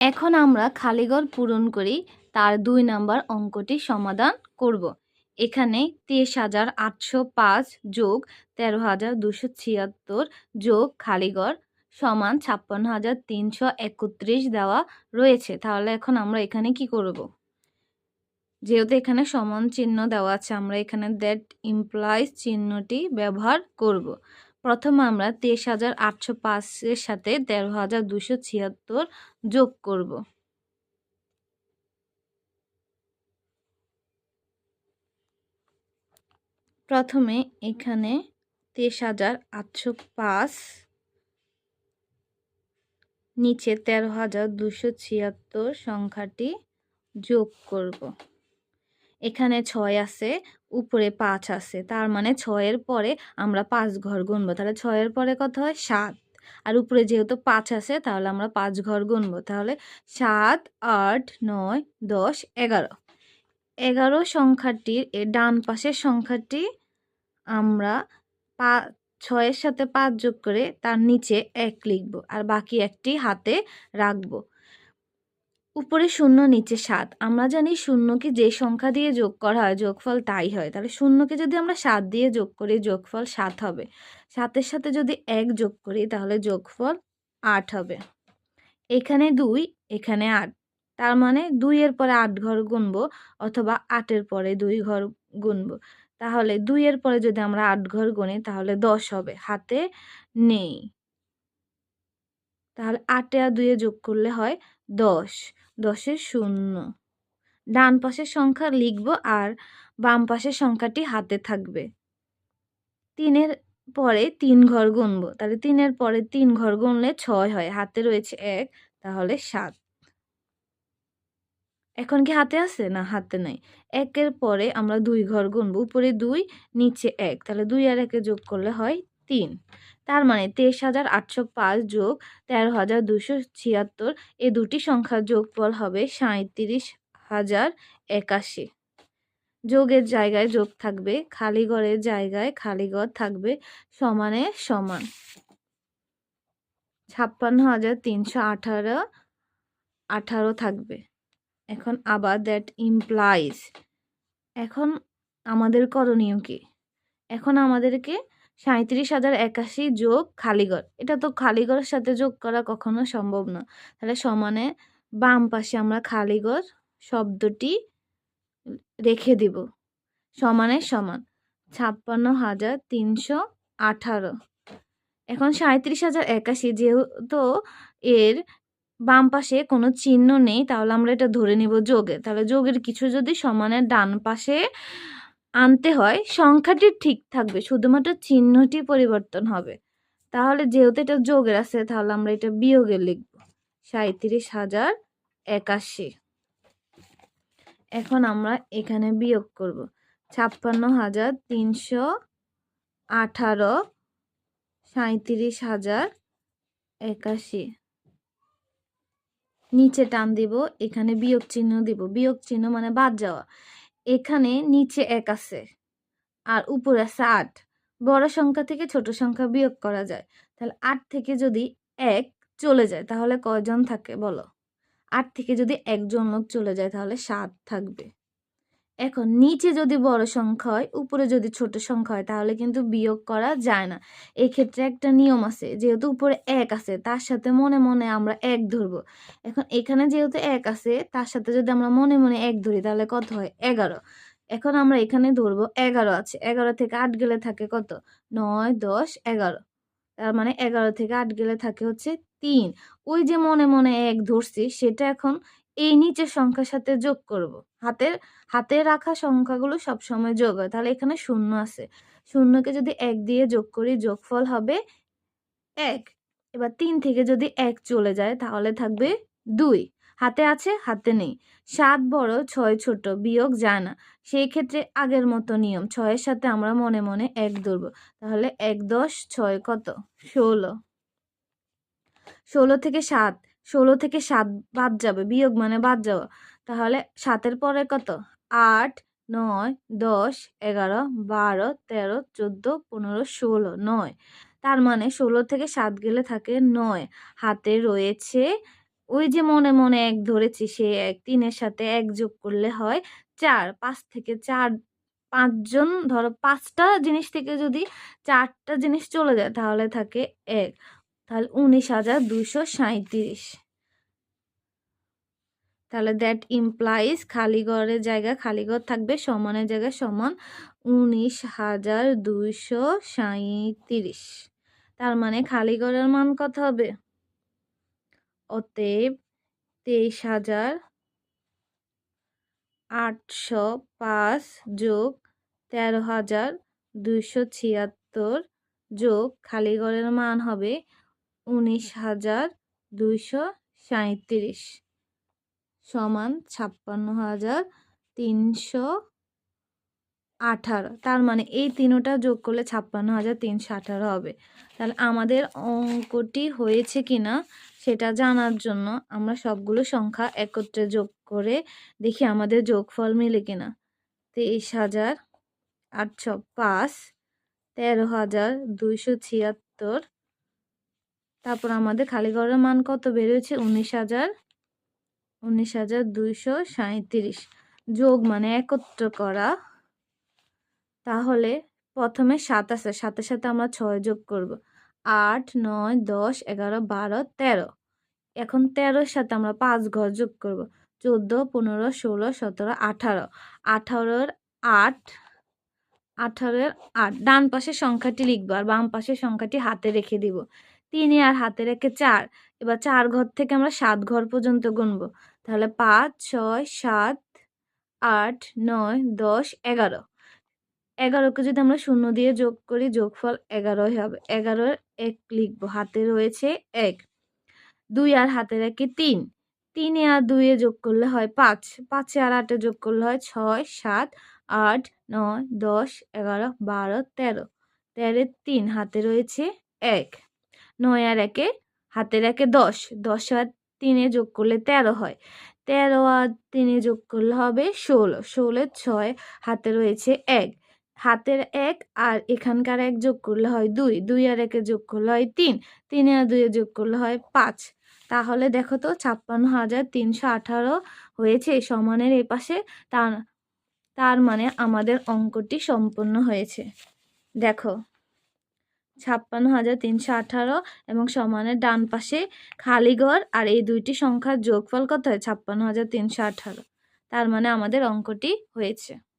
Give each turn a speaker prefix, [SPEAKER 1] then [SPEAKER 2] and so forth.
[SPEAKER 1] এখন আমরা খালিঘর পূরণ করি তার ২ নাম্বার অঙ্কটি সমাধান করব। এখানে ২৩,৮০৫ যোগ ১৩,২৭৬ যোগ খালিঘর সমান ৫৬,৩৩১ দেওয়া রয়েছে। তাহলে এখন আমরা এখানে কি করব? যেহেতু এখানে সমান চিহ্ন দেওয়া আছে, আমরা এখানে দ্যাট ইমপ্লাইজ চিহ্নটি ব্যবহার করব। প্রথমে আমরা ২৩,৮০৫ এর সাথে ১৩,২৭৬ যোগ করব। প্রথমে এখানে ২৩,৮০৫ নিচে ১৩,২৭৬ সংখ্যাটি যোগ করব। এখানে ৬ আছে, উপরে ৫ আছে, তার মানে ৬-এর পরে আমরা ৫ ঘর গুনবো। তাহলে ৬-এর পরে কত হয়? ৭। আর উপরে যেহেতু ৫ আছে তাহলে আমরা ৫ ঘর গুনবো। তাহলে ৭, ৮, ৯, ১০, ১১। ১১ সংখ্যাটির ডান পাশের সংখ্যাটি আমরা ৬-এর সাথে ৫ যোগ করে তার নিচে ১ লিখব, আর বাকি একটি হাতে রাখব। উপরে ০, নিচে ৭। আমরা জানি শূন্যকে যে সংখ্যা দিয়ে যোগ করা হয় যোগফল তাই হয়। তাহলে শূন্যকে যদি আমরা ৭ দিয়ে যোগ করি যোগফল ৭ হবে। ৭-এর সাথে যদি ১ যোগ করি তাহলে যোগফল ৮ হবে। এখানে ২, এখানে ৮, তার মানে ২-এর পরে ৮ ঘর গুনবো অথবা ৮-এর পরে ২ ঘর গুনবো। তাহলে ২-এর পরে যদি আমরা ৮ ঘর গুনি তাহলে ১০ হবে, হাতে নেই। তাহলে ৮-এ আর ২-এ যোগ করলে হয় ১০। ১০-এ ০। ডান পাশের সংখ্যা লিখব আর বাম পাশের সংখ্যাটি হাতে থাকবে। ৩-এর পরে ৩ ঘর গুনবো। তাহলে ৩-এর পরে ৩ ঘর গুনলে ৬ হয়, হাতে রয়েছে ১, তাহলে ৭। এখন কি হাতে আছে? না, হাতে নাই। ১-এর পরে আমরা ২ ঘর গুনবো, উপরে ২, নিচে ১, তাহলে ২ আর ১-এ যোগ করলে হয় ৩। তার মানে ২৩,৮০৫ যোগ ১৩,২৭৬ এই দুটি সংখ্যার যোগফল হবে ৩৭,০৮১। যোগের জায়গায় যোগ থাকবে, খালি ঘরের জায়গায় খালি ঘর থাকবে, সমানে সমান ৫৬,৩১৮ থাকবে। এখন আবার দ্যাট ইমপ্লাইজ। এখন আমাদের করণীয় কি? এখন আমাদেরকে ৩৭,০৮১ যোগ খালিঘর, এটা তো খালিঘরের সাথে যোগ করা কখনো সম্ভব না। তাহলে সমানে বাম পাশে আমরা খালিঘর শব্দটি রেখে দিব, সমানে সমান ৫৬,৩১৮। এখন ৩৭,০৮১ যেহেতু এর বাম পাশে কোনো চিহ্ন নেই তাহলে আমরা এটা ধরে নিব যোগে। তাহলে যোগের কিছু যদি সমানের ডান পাশে আনতে হয় সংখ্যাটি ঠিক থাকবে, শুধুমাত্র চিহ্নটি পরিবর্তন হবে। তাহলে যেহেতু এটা যোগের আছে তাহলে আমরা এটা বিয়োগে লিখব, ৩৭,০৮১। এখন আমরা এখানে বিয়োগ করব ৫৬,৩১৮ ৩৭,০৮১। নিচে টান দিব, এখানে বিয়োগ চিহ্ন দিব। বিয়োগ চিহ্ন মানে বাদ যাওয়া। এখানে নিচে ১ আছে আর উপরে আছে ৮। বড় সংখ্যা থেকে ছোট সংখ্যা বিয়োগ করা যায়। তাহলে ৮ থেকে যদি ১ চলে যায় তাহলে কয়জন থাকে বলো? ৮ থেকে যদি একজন লোক চলে যায় তাহলে ৭ থাকবে। এখন নিচে যদি বড় সংখ্যা হয়, উপরে যদি ছোট সংখ্যা হয় তাহলে কিন্তু বিয়োগ করা যায় না। এই ক্ষেত্রে একটা নিয়ম আছে, যেহেতু উপরে ১ আছে তার সাথে মনে মনে আমরা ১ ধরবো। এখন এখানে যেহেতু ১ আছে তার সাথে যদি আমরা মনে মনে ১ ধরি তাহলে কত হয়? ১১। এখন আমরা এখানে ধরবো ১১ আছে, ১১ থেকে ৮ গেলে থাকে কত? ৯, ১০, ১১। তার মানে ১১ থেকে ৮ গেলে থাকে হচ্ছে ৩। ওই যে মনে মনে ১ ধরছি সেটা এখন এই নিচের সংখ্যার সাথে যোগ করব। হাতে রাখা সংখ্যাগুলো সবসময় যোগ হয়। তাহলে এখানে ০ আছে, ০কে যদি ১ দিয়ে যোগ করি যোগফল হবে ১। এবার ৩ থেকে যদি ১ চলে যায় তাহলে থাকবে ২। হাতে আছে, হাতে নেই। ৭ বড়, ৬ ছোট, বিয়োগ যায় না। সেই ক্ষেত্রে আগের মতো নিয়ম, ৬-এর সাথে আমরা মনে মনে ১ ধরব। তাহলে ১, ১০, ৬ কত? ১৬। ১৬ থেকে ৭ বাদ যাবে, বিয়োগ মানে বাদ যাওয়া। তাহলে ৭-এর পরে কত? ৮, ৯, ১০, ১১, ১২, ১৩, ১৪, ১৫, ১৬, ৯। তার মানে ১৬ থেকে ৭ গেলে থাকে ৯। হাতে রয়েছে ওই যে মনে মনে ১ ধরেছি সে ১ ৩ এর সাথে ১ যোগ করলে হয় ৪। ৫ থেকে ৪ ৫ জন ধরো ৫ টা জিনিস থেকে যদি ৪ টা জিনিস চলে যায় তাহলে থাকে ১। তাহলে ১৯,২৩৭। তাহলে দ্যাট ইমপ্লাইজ খালি ঘরের জায়গায় খালি ঘর থাকবে, সমানের জায়গায় সমান ১৯,২৩৭। তার মানে খালি ঘরের মান কত হবে? অতএব ২৩,৮০৫ যোগ ১৩,২৭৬ যোগ খালি ঘরের মান হবে ১৯,২৩৭ সমান ৫৬,৩১৮। তার মানে এই তিনোটা যোগ করলে ৫৬,৩১৮ হবে। তাহলে আমাদের অঙ্কটি হয়েছে কিনা সেটা জানার জন্য আমরা সবগুলো সংখ্যা একত্রে যোগ করে দেখি আমাদের যোগফল মিলে কিনা। ২৩,৮০৫, ১৩,২৭৬, তারপর আমাদের খালি ঘরের মান কত বেরোচ্ছে? ১৯,২৩৭। যোগ মানে একত্র করা। তাহলে প্রথমে ৭ আছে, ৭-এর সাথে আমরা ৬ যোগ করব। ৮, ৯, ১০, ১১, ১২, ১৩। এখন ১৩-র সাথে আমরা ৫ ঘর যোগ করব। ১৪, ১৫, ১৬, ১৭, ১৮। ১৮-এর ৮, ১৮-এর ৮ ডান পাশের সংখ্যাটি লিখব আর বাম পাশের সংখ্যাটি হাতে রেখে দিব। ৩ আর হাতে রেখে ৪। এবার ৪ ঘর থেকে আমরা ৭ ঘর পর্যন্ত গুনব। তাহলে ৫, ৬, ৭, ৮, ৯, ১০, ১১। ১১কে যদি আমরা ০ দিয়ে যোগ করি যোগফল ১১ই হবে। ১১-এর ১ লিখব, হাতে রয়েছে ১। ২ আর হাতে রাখি ৩। ৩ আর ২ এ যোগ করলে হয় ৫। ৫ আর ৮ এ যোগ করলে হয় ৬, ৭, ৮, ৯, ১০, ১১, ১২, ১৩। ১৩-এর ৩ হাতে রয়েছে ১। ৯ আর ১ এ হাতে রাখে ১০। ১০ আর ৩ এ যোগ করলে ১৩ হয়। ১৩ আর ৩ এ যোগ করলে হবে ১৬। ১৬-এর ৬ হাতে রয়েছে ১। হাতের ১ আর এখানকার ১ যোগ করলে হয় ২। ২ আর ১ এ যোগ করলে হয় ৩। ৩ আর ২ এ যোগ করলে হয় ৫। তাহলে দেখো তো ৫৬,৩১৮ হয়েছে সমানের এই পাশে। তার মানে আমাদের অঙ্কটি সম্পূর্ণ হয়েছে। দেখো ৫৬,৩১৮ এবং সমানের ডান পাশে খালি ঘর আর এই দুইটি সংখ্যার যোগফল কত হয়? ৫৬,৩১৮। তার মানে আমাদের অঙ্কটি হয়েছে।